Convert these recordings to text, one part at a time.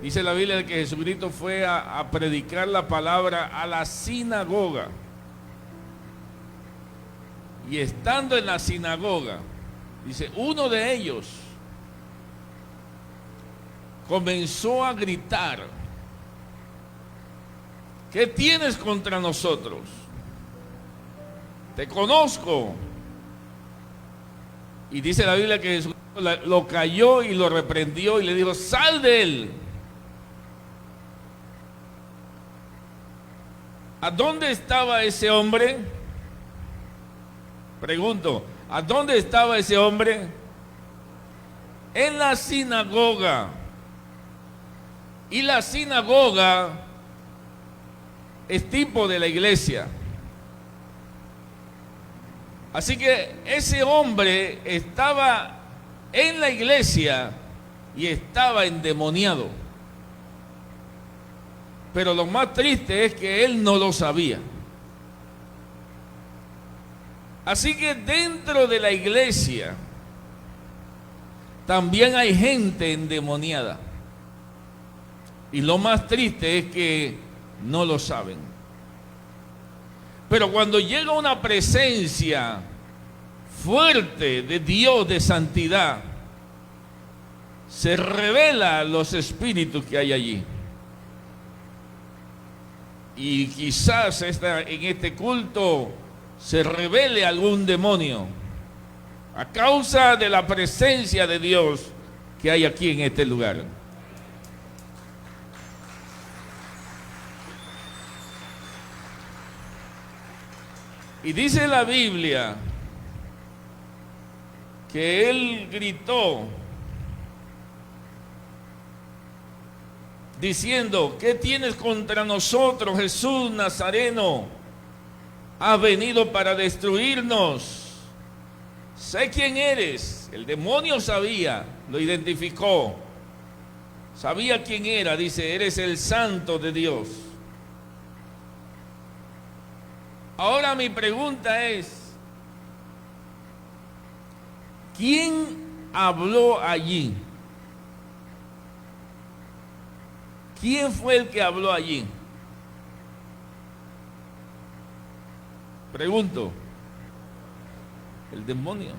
Dice la Biblia que Jesucristo fue a predicar la palabra a la sinagoga. Y estando en la sinagoga, dice, uno de ellos comenzó a gritar: ¿qué tienes contra nosotros? Te conozco. Y dice la Biblia que Jesús lo cayó y lo reprendió y le dijo: sal de él. ¿A dónde estaba ese hombre? Pregunto, ¿a dónde estaba ese hombre? En la sinagoga. Y la sinagoga es tipo de la iglesia. Así que ese hombre estaba en la iglesia y estaba endemoniado. Pero lo más triste es que él no lo sabía. Así que dentro de la iglesia también hay gente endemoniada. Y lo más triste es que no lo saben. Pero cuando llega una presencia fuerte de Dios, de santidad, se revelan los espíritus que hay allí. Y quizás en este culto se revele algún demonio a causa de la presencia de Dios que hay aquí en este lugar. Y dice la Biblia que él gritó diciendo: ¿qué tienes contra nosotros, Jesús Nazareno? Has venido para destruirnos. Sé quién eres. El demonio sabía, lo identificó. Sabía quién era, dice: eres el Santo de Dios. Ahora mi pregunta es: ¿quién habló allí? ¿Quién fue el que habló allí? Pregunto. El demonio.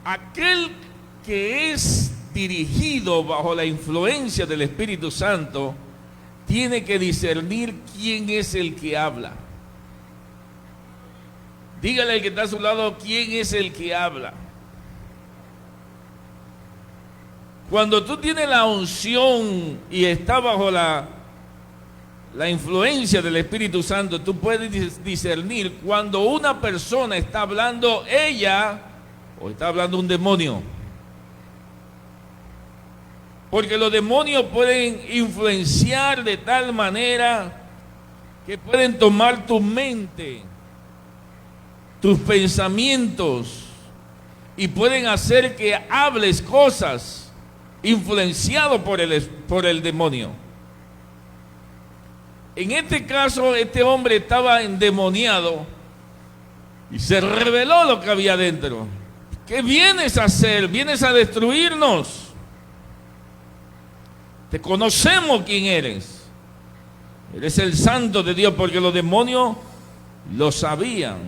Aquel que es dirigido bajo la influencia del Espíritu Santo tiene que discernir quién es el que habla. Dígale al que está a su lado: ¿quién es el que habla? Cuando tú tienes la unción y estás bajo la influencia del Espíritu Santo, tú puedes discernir cuando una persona está hablando ella o está hablando un demonio. Porque los demonios pueden influenciar de tal manera que pueden tomar tu mente, tus pensamientos, y pueden hacer que hables cosas influenciado por el demonio. En este caso, este hombre estaba endemoniado y se reveló lo que había dentro. ¿Qué vienes a hacer? Vienes a destruirnos. Te conocemos quién eres. Eres el Santo de Dios, porque los demonios lo sabían.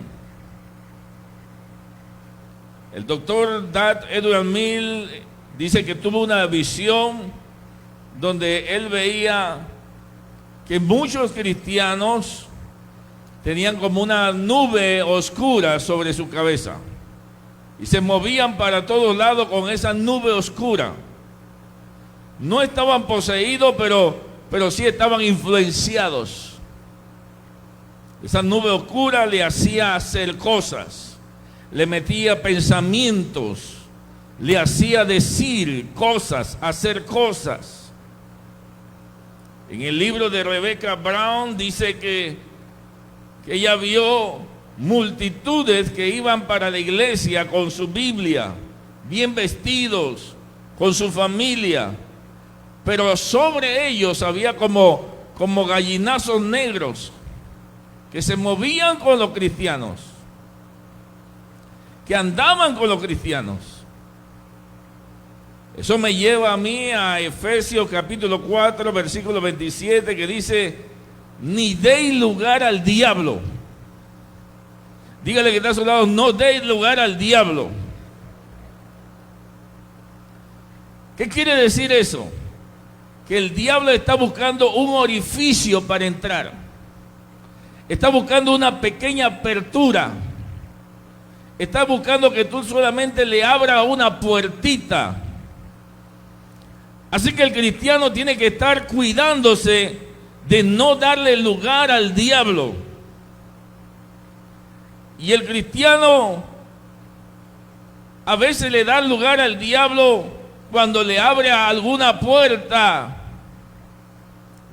El doctor Edward Mill dice que tuvo una visión donde él veía que muchos cristianos tenían como una nube oscura sobre su cabeza y se movían para todos lados con esa nube oscura. No estaban poseídos, pero sí estaban influenciados. Esa nube oscura le hacía hacer cosas, le metía pensamientos, le hacía decir cosas, hacer cosas. En el libro de Rebecca Brown dice que ella vio multitudes que iban para la iglesia con su Biblia, bien vestidos, con su familia, pero sobre ellos había como gallinazos negros que se movían con los cristianos, que andaban con los cristianos. Eso me lleva a mí a Efesios capítulo 4, versículo 27, que dice, ni deis lugar al diablo. Dígale que está a su lado, no deis lugar al diablo. ¿Qué quiere decir eso? Que el diablo está buscando un orificio para entrar. Está buscando una pequeña apertura. Está buscando que tú solamente le abras una puertita. Así que el cristiano tiene que estar cuidándose de no darle lugar al diablo. Y el cristiano a veces le da lugar al diablo cuando le abre alguna puerta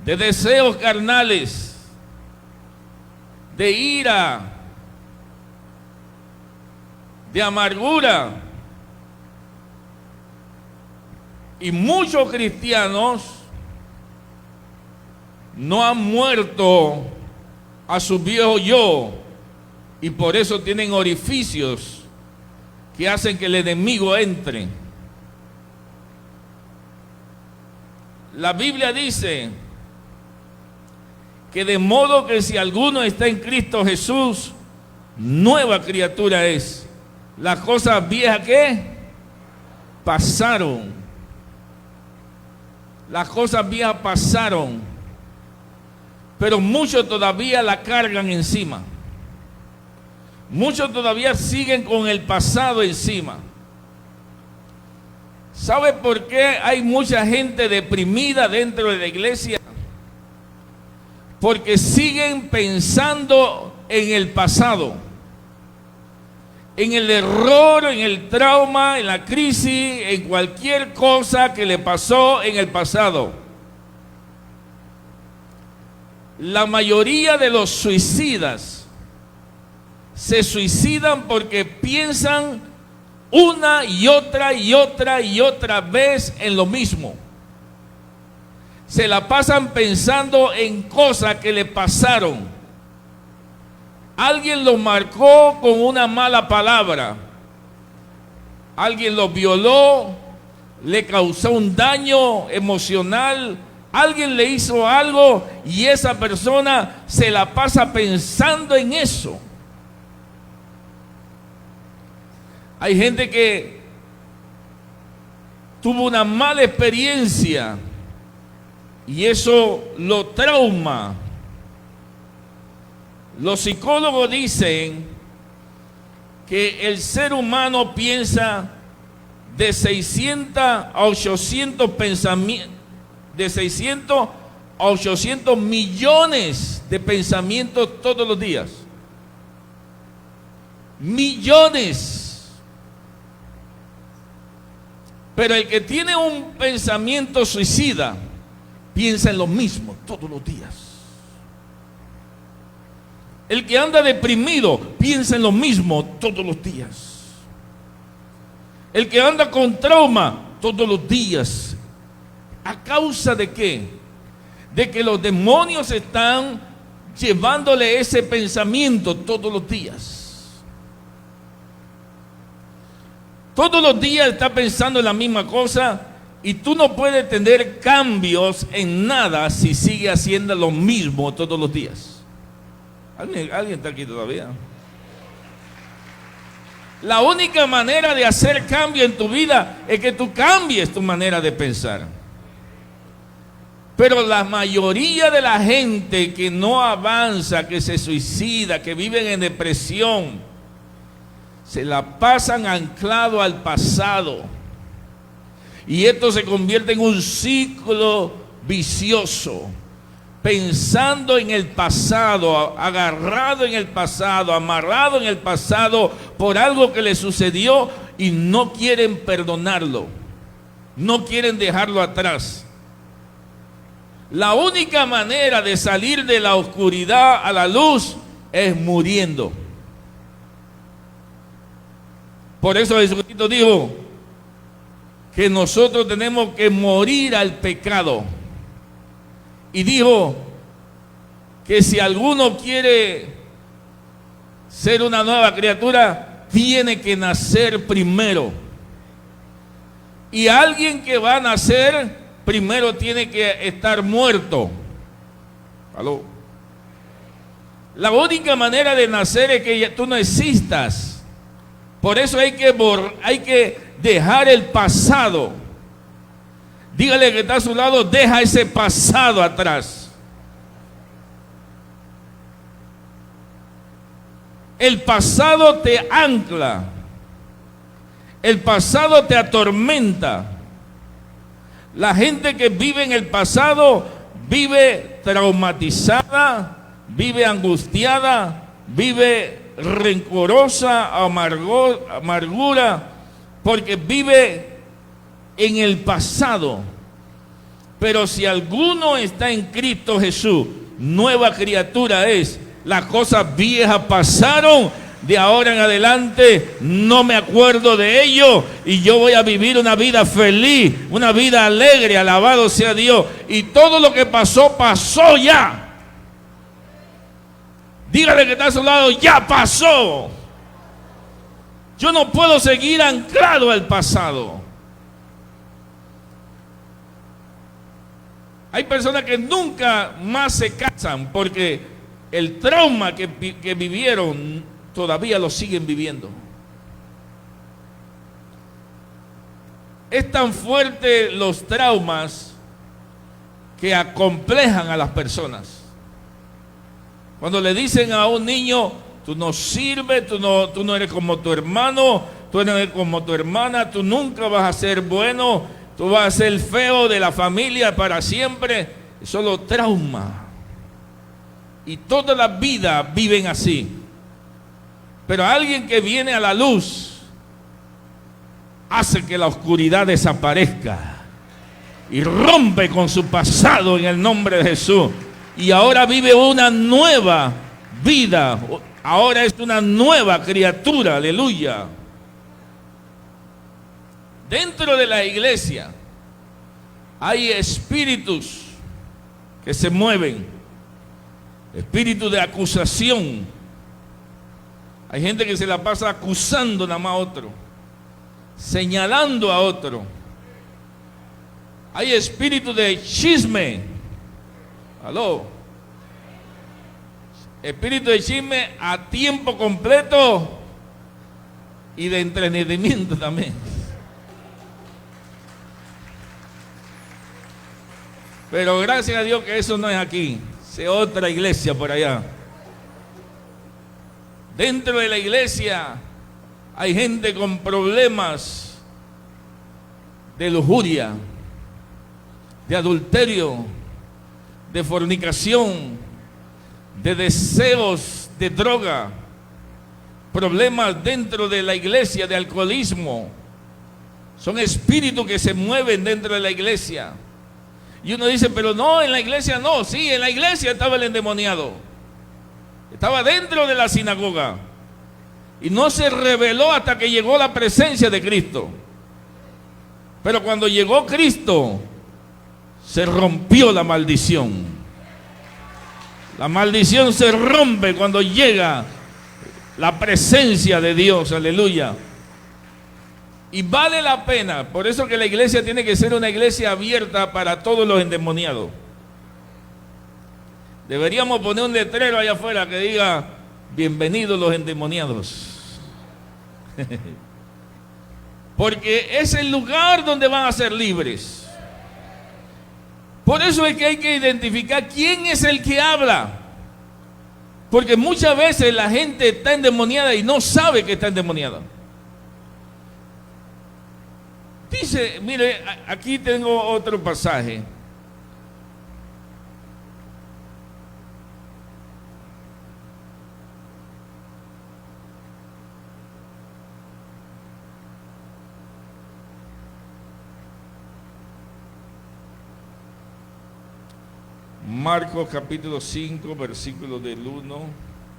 de deseos carnales, de ira, de amargura. Y muchos cristianos no han muerto a su viejo yo y por eso tienen orificios que hacen que el enemigo entre. La Biblia dice que de modo que si alguno está en Cristo Jesús, nueva criatura es. Las cosas viejas que pasaron. Las cosas viejas pasaron, pero muchos todavía la cargan encima. Muchos todavía siguen con el pasado encima. ¿Sabe por qué hay mucha gente deprimida dentro de la iglesia? Porque siguen pensando en el pasado, en el error, en el trauma, en la crisis, en cualquier cosa que le pasó en el pasado. La mayoría de los suicidas se suicidan porque piensan una y otra y otra y otra vez en lo mismo. Se la pasan pensando en cosas que le pasaron. Alguien lo marcó con una mala palabra. Alguien lo violó, le causó un daño emocional. Alguien le hizo algo y esa persona se la pasa pensando en eso. Hay gente que tuvo una mala experiencia y eso lo trauma. Los psicólogos dicen que el ser humano piensa de 600 a 800 pensamientos, de 600 a 800 millones de pensamientos todos los días. Millones. Pero el que tiene un pensamiento suicida piensa en lo mismo todos los días. El que anda deprimido piensa en lo mismo todos los días. El que anda con trauma todos los días. ¿A causa de qué? De que los demonios están llevándole ese pensamiento todos los días. Todos los días está pensando en la misma cosa y tú no puedes tener cambios en nada si sigue haciendo lo mismo todos los días. ¿Alguien está aquí todavía? La única manera de hacer cambio en tu vida es que tú cambies tu manera de pensar. Pero la mayoría de la gente que no avanza, que se suicida, que viven en depresión, se la pasan anclado al pasado. Y esto se convierte en un ciclo vicioso. Pensando en el pasado, agarrado en el pasado, amarrado en el pasado por algo que le sucedió y no quieren perdonarlo, no quieren dejarlo atrás. La única manera de salir de la oscuridad a la luz es muriendo. Por eso Jesucristo dijo que nosotros tenemos que morir al pecado. Y dijo que si alguno quiere ser una nueva criatura, tiene que nacer primero. Y alguien que va a nacer, primero tiene que estar muerto. ¿Aló? La única manera de nacer es que tú no existas. Por eso hay que dejar el pasado. Dígale que está a su lado, deja ese pasado atrás. El pasado te ancla. El pasado te atormenta. La gente que vive en el pasado vive traumatizada, vive angustiada, vive rencorosa, amargura, porque vive en el pasado. Pero si alguno está en Cristo Jesús, nueva criatura es. Las cosas viejas pasaron, de ahora en adelante no me acuerdo de ello y yo voy a vivir una vida feliz, una vida alegre, alabado sea Dios. Y todo lo que pasó, pasó ya. Dígale que está a su lado, ya pasó. Yo no puedo seguir anclado al pasado. Hay personas que nunca más se casan porque el trauma que vivieron todavía lo siguen viviendo. Es tan fuerte los traumas que acomplejan a las personas. Cuando le dicen a un niño, tú no sirves, tú no eres como tu hermano, tú no eres como tu hermana, tú nunca vas a ser bueno, tú vas a ser feo de la familia para siempre. Eso lo trauma. Y toda la vida viven así. Pero alguien que viene a la luz hace que la oscuridad desaparezca y rompe con su pasado en el nombre de Jesús. Y ahora vive una nueva vida. Ahora es una nueva criatura. Aleluya. Dentro de la iglesia hay espíritus que se mueven. Espíritu de acusación. Hay gente que se la pasa acusando nada más a otro, señalando a otro. Hay espíritu de chisme. Aló. Espíritu de chisme a tiempo completo y de entretenimiento también. Pero gracias a Dios que eso no es aquí. Es otra iglesia por allá. Dentro de la iglesia hay gente con problemas de lujuria, de adulterio, de fornicación, de deseos de droga, problemas dentro de la iglesia de alcoholismo. Son espíritus que se mueven dentro de la iglesia. Y uno dice, pero no, en la iglesia no. Sí, en la iglesia estaba el endemoniado. Estaba dentro de la sinagoga. Y no se reveló hasta que llegó la presencia de Cristo. Pero cuando llegó Cristo, se rompió la maldición. La maldición se rompe cuando llega la presencia de Dios. Aleluya. Y vale la pena, por eso que la iglesia tiene que ser una iglesia abierta para todos los endemoniados. Deberíamos poner un letrero allá afuera que diga, bienvenidos los endemoniados. Porque es el lugar donde van a ser libres. Por eso es que hay que identificar quién es el que habla. Porque muchas veces la gente está endemoniada y no sabe que está endemoniada. Dice, mire, aquí tengo otro pasaje. Marcos capítulo 5, versículo del 1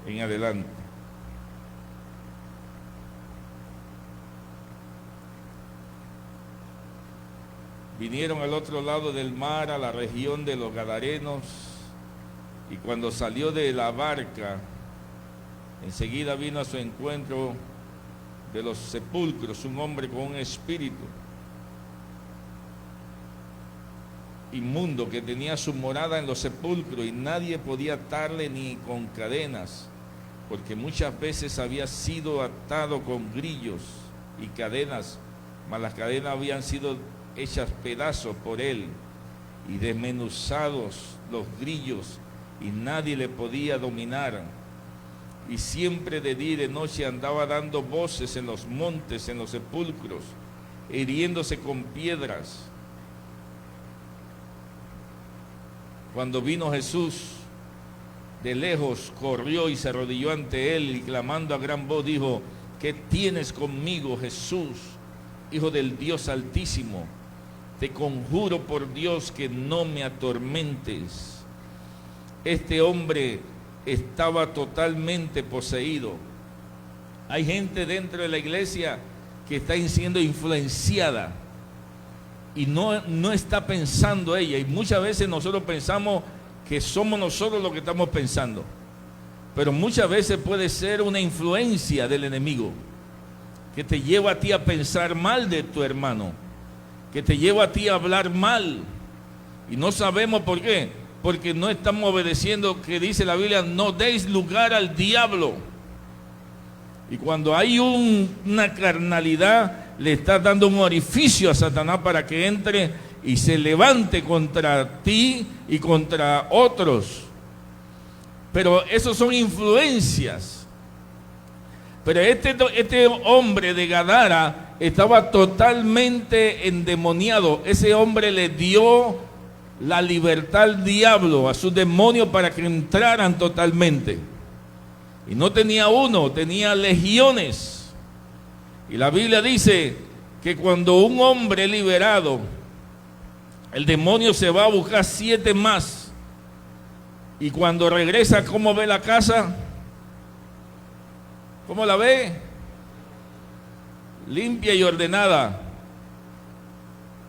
en adelante. Vinieron al otro lado del mar, a la región de los Gadarenos, y cuando salió de la barca, enseguida vino a su encuentro de los sepulcros un hombre con un espíritu, inmundo que tenía su morada en los sepulcros y nadie podía atarle ni con cadenas, porque muchas veces había sido atado con grillos y cadenas, mas las cadenas habían sido hechas pedazos por él y desmenuzados los grillos y nadie le podía dominar. Y siempre de día y de noche andaba dando voces en los montes, en los sepulcros, hiriéndose con piedras. Cuando vino Jesús, de lejos corrió y se arrodilló ante él y clamando a gran voz dijo: ¿qué tienes conmigo, Jesús, Hijo del Dios Altísimo? Te conjuro por Dios que no me atormentes. Este hombre estaba totalmente poseído. Hay gente dentro de la iglesia que está siendo influenciada y no está pensando ella, y muchas veces nosotros pensamos que somos nosotros los que estamos pensando, pero muchas veces puede ser una influencia del enemigo que te lleva a ti a pensar mal de tu hermano, que te lleva a ti a hablar mal, y no sabemos por qué, porque no estamos obedeciendo, que dice la Biblia: no deis lugar al diablo. Y cuando hay una carnalidad, le estás dando un orificio a Satanás para que entre y se levante contra ti y contra otros. Pero esos son influencias. Pero este hombre de Gadara estaba totalmente endemoniado. Ese hombre le dio la libertad al diablo, a sus demonios, para que entraran totalmente. Y no tenía uno, tenía legiones. Y la Biblia dice que cuando un hombre es liberado, el demonio se va a buscar 7 más. Y cuando regresa, ¿cómo ve la casa? ¿Cómo la ve? Limpia y ordenada.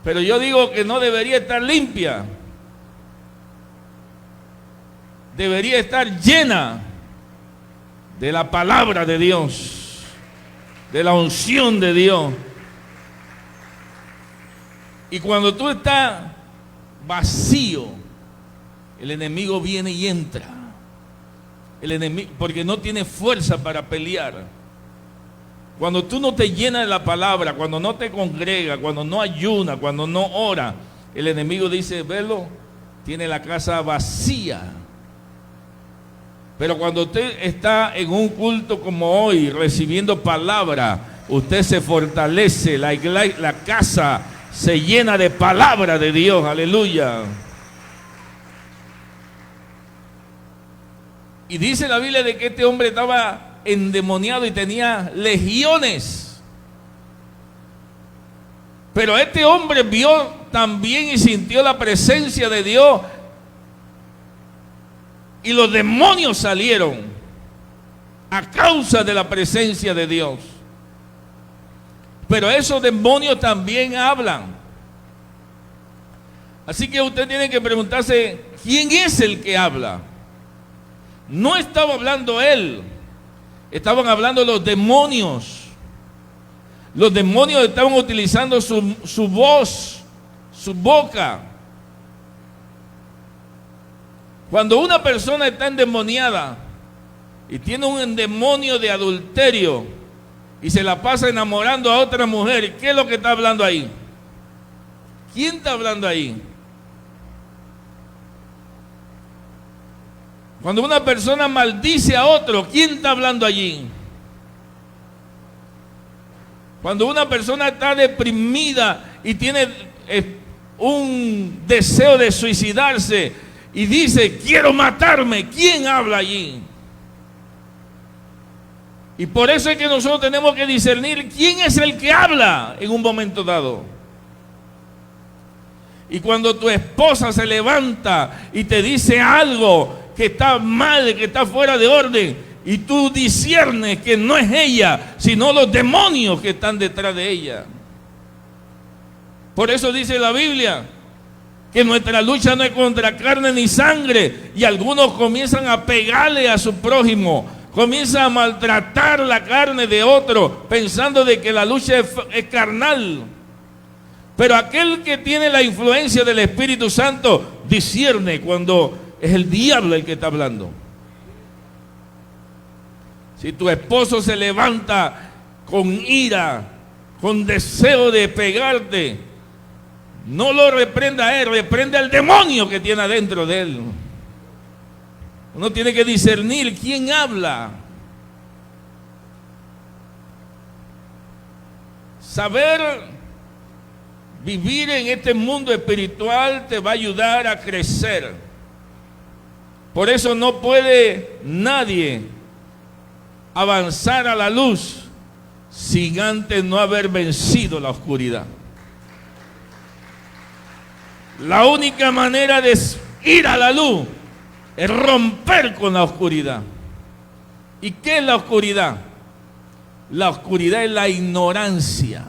Pero yo digo que no debería estar limpia. Debería estar llena de la palabra de Dios, de la unción de Dios. Y cuando tú estás vacío, el enemigo viene y entra. El enemigo, porque no tiene fuerza para pelear. Cuando tú no te llenas de la palabra, cuando no te congrega, cuando no ayuna, cuando no ora, el enemigo dice: velo, tiene la casa vacía. Pero cuando usted está en un culto como hoy, recibiendo palabra, usted se fortalece, la casa se llena de palabra de Dios, aleluya. Y dice la Biblia de que este hombre estaba endemoniado y tenía legiones. Pero este hombre vio también y sintió la presencia de Dios. Y los demonios salieron a causa de la presencia de Dios. Pero esos demonios también hablan. Así que usted tiene que preguntarse: ¿quién es el que habla? No estaba hablando él, estaban hablando los demonios. Los demonios estaban utilizando su voz, su boca. Cuando una persona está endemoniada y tiene un demonio de adulterio y se la pasa enamorando a otra mujer, ¿qué es lo que está hablando ahí? ¿Quién está hablando ahí? Cuando una persona maldice a otro, ¿quién está hablando allí? Cuando una persona está deprimida y tiene un deseo de suicidarse y dice: quiero matarme, ¿quién habla allí? Y por eso es que nosotros tenemos que discernir quién es el que habla en un momento dado. Y cuando tu esposa se levanta y te dice algo que está mal, que está fuera de orden, y tú disciernes que no es ella, sino los demonios que están detrás de ella. Por eso dice la Biblia que nuestra lucha no es contra carne ni sangre, y algunos comienzan a pegarle a su prójimo, comienzan a maltratar la carne de otro, pensando de que la lucha es carnal. Pero aquel que tiene la influencia del Espíritu Santo discierne cuando es el diablo el que está hablando. Si tu esposo se levanta con ira, con deseo de pegarte, no lo reprenda a él, reprende al demonio que tiene adentro de él. Uno tiene que discernir quién habla. Saber vivir en este mundo espiritual te va a ayudar a crecer. Por eso no puede nadie avanzar a la luz sin antes no haber vencido la oscuridad. La única manera de ir a la luz es romper con la oscuridad. ¿Y qué es la oscuridad? La oscuridad es la ignorancia.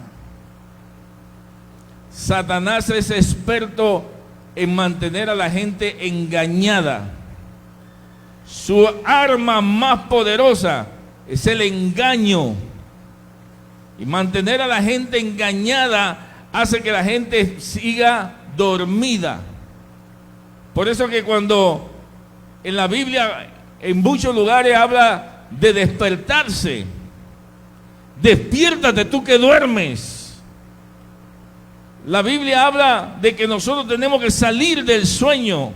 Satanás es experto en mantener a la gente engañada. Su arma más poderosa es el engaño. Y mantener a la gente engañada hace que la gente siga dormida. Por eso que cuando en la Biblia en muchos lugares habla de despertarse, despiértate tú que duermes. La Biblia habla de que nosotros tenemos que salir del sueño.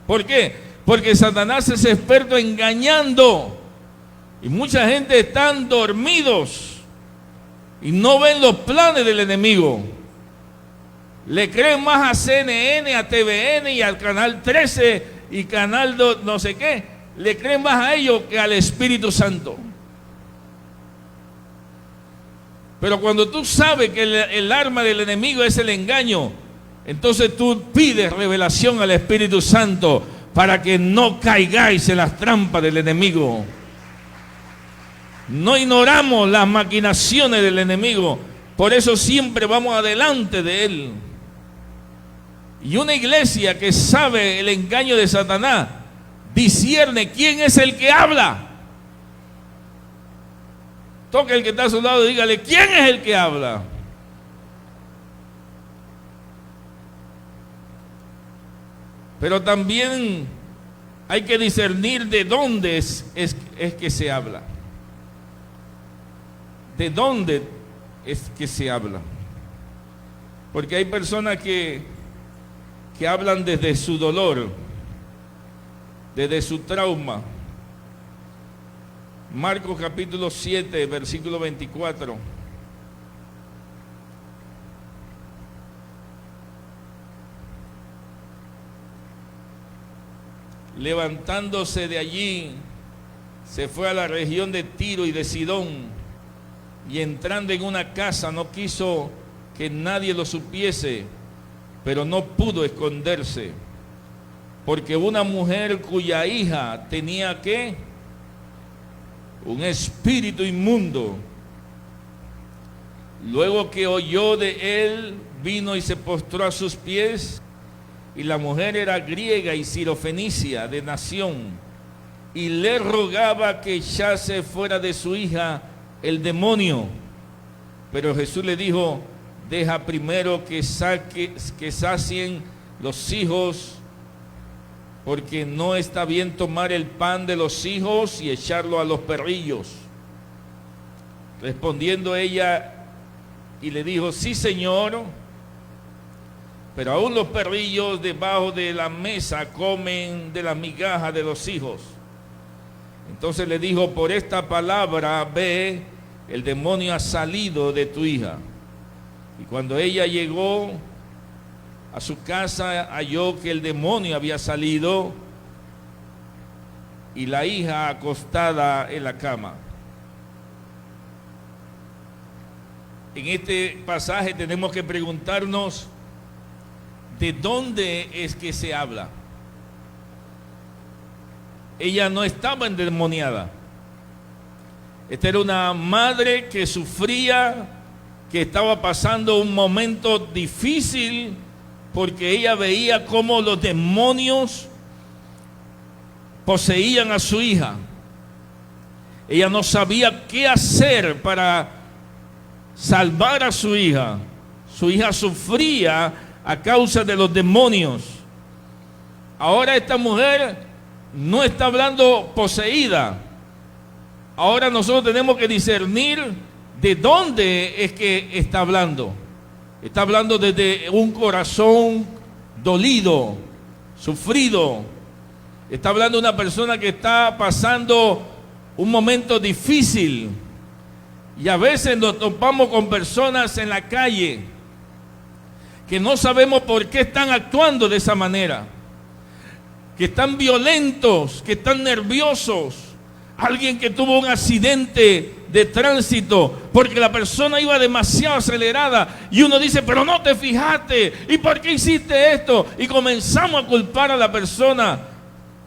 ¿Por qué? Porque Satanás es experto engañando. Y mucha gente están dormidos y no ven los planes del enemigo. Le creen más a CNN, a TVN y al Canal 13 y Canal no sé qué. Le creen más a ellos que al Espíritu Santo. Pero cuando tú sabes que el arma del enemigo es el engaño, entonces tú pides revelación al Espíritu Santo para que no caigáis en las trampas del enemigo. No ignoramos las maquinaciones del enemigo, por eso siempre vamos adelante de él. Y una iglesia que sabe el engaño de Satanás discierne quién es el que habla. Toque el que está a su lado y dígale, ¿quién es el que habla? Pero también hay que discernir de dónde es que se habla. ¿De dónde es que se habla? Porque hay personas que hablan desde su dolor, desde su trauma. Marcos capítulo 7, versículo 24. Levantándose de allí, se fue a la región de Tiro y de Sidón, y entrando en una casa no quiso que nadie lo supiese, pero no pudo esconderse, porque una mujer cuya hija tenía ¿qué? Un espíritu inmundo. Luego que oyó de él, vino y se postró a sus pies, y la mujer era griega y sirofenicia de nación, y le rogaba que echase fuera de su hija el demonio. Pero Jesús le dijo, deja primero que sacien los hijos, porque no está bien tomar el pan de los hijos y echarlo a los perrillos. Respondiendo ella y le dijo, sí, Señor, pero aún los perrillos debajo de la mesa comen de la migaja de los hijos. Entonces le dijo, por esta palabra, ve, el demonio ha salido de tu hija. Y cuando ella llegó a su casa, halló que el demonio había salido y la hija acostada en la cama. En este pasaje tenemos que preguntarnos, ¿de dónde es que se habla? Ella no estaba endemoniada. Esta era una madre que sufría, que estaba pasando un momento difícil, porque ella veía cómo los demonios poseían a su hija. Ella no sabía qué hacer para salvar a su hija. Su hija sufría a causa de los demonios. Ahora esta mujer no está hablando poseída. Ahora nosotros tenemos que discernir de dónde es que está hablando. Está hablando desde un corazón dolido, sufrido. Está hablando de una persona que está pasando un momento difícil. Y a veces nos topamos con personas en la calle que no sabemos por qué están actuando de esa manera, que están violentos, que están nerviosos. Alguien que tuvo un accidente de tránsito porque la persona iba demasiado acelerada y uno dice, pero no te fijaste, ¿y por qué hiciste esto? Y comenzamos a culpar a la persona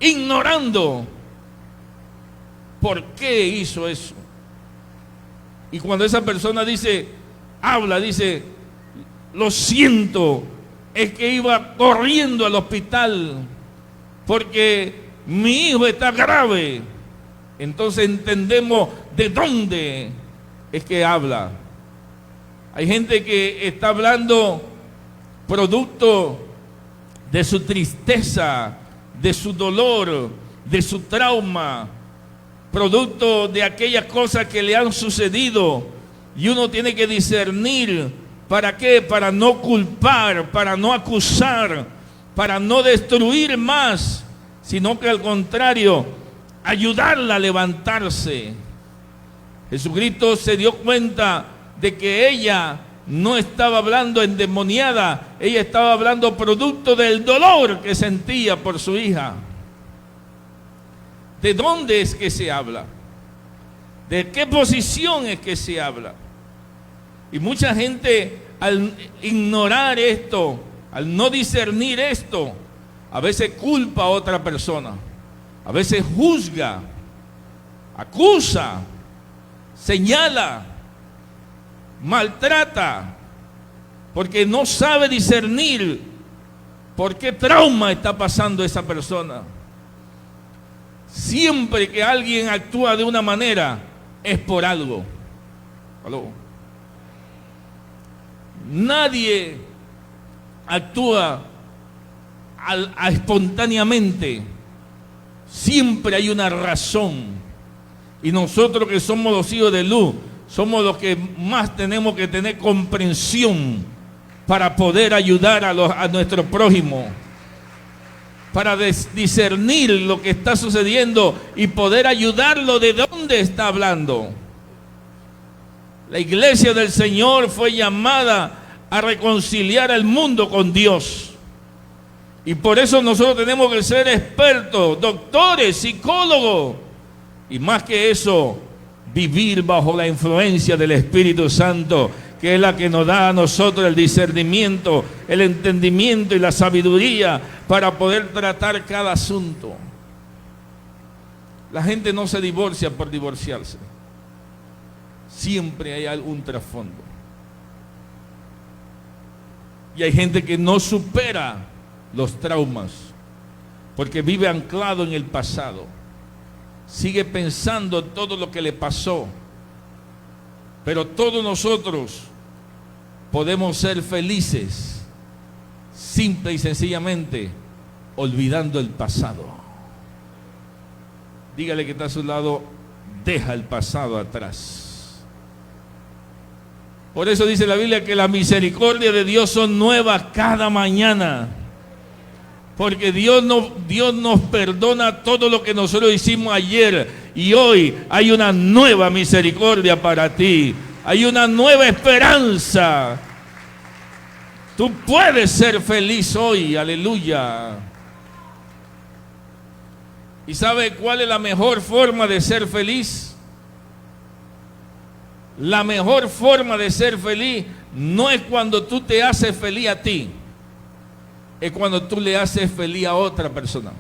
ignorando por qué hizo eso. Y cuando esa persona habla, dice, lo siento, es que iba corriendo al hospital porque mi hijo está grave. Entonces entendemos de dónde es que habla. Hay gente que está hablando producto de su tristeza, de su dolor, de su trauma, producto de aquellas cosas que le han sucedido. Y uno tiene que discernir, ¿para qué? Para no culpar, para no acusar, para no destruir más, sino que al contrario, ayudarla a levantarse. Jesucristo se dio cuenta de que ella no estaba hablando endemoniada, ella estaba hablando producto del dolor que sentía por su hija. ¿De dónde es que se habla? ¿De qué posición es que se habla? Y mucha gente, al ignorar esto, al no discernir esto, a veces culpa a otra persona. A veces juzga, acusa, señala, maltrata, porque no sabe discernir por qué trauma está pasando esa persona. Siempre que alguien actúa de una manera, es por algo. ¿Aló? Nadie actúa espontáneamente. Siempre hay una razón. Y nosotros que somos los hijos de luz, somos los que más tenemos que tener comprensión para poder ayudar a nuestro prójimo, para discernir lo que está sucediendo y poder ayudarlo de dónde está hablando. La iglesia del Señor fue llamada a reconciliar al mundo con Dios. Y por eso nosotros tenemos que ser expertos, doctores, psicólogos. Y más que eso, vivir bajo la influencia del Espíritu Santo, que es la que nos da a nosotros el discernimiento, el entendimiento y la sabiduría para poder tratar cada asunto. La gente no se divorcia por divorciarse. Siempre hay algún trasfondo. Y hay gente que no supera los traumas porque vive anclado en el pasado. Sigue pensando en todo lo que le pasó. Pero todos nosotros podemos ser felices simple y sencillamente olvidando el pasado. Dígale que está a su lado, deja el pasado atrás. Por eso dice la Biblia que la misericordia de Dios son nuevas cada mañana. Porque Dios nos perdona todo lo que nosotros hicimos ayer. Y hoy hay una nueva misericordia para ti. Hay una nueva esperanza. Tú puedes ser feliz hoy. Aleluya. ¿Y sabe cuál es la mejor forma de ser feliz? La mejor forma de ser feliz no es cuando tú te haces feliz a ti. Es cuando tú le haces feliz a otra persona.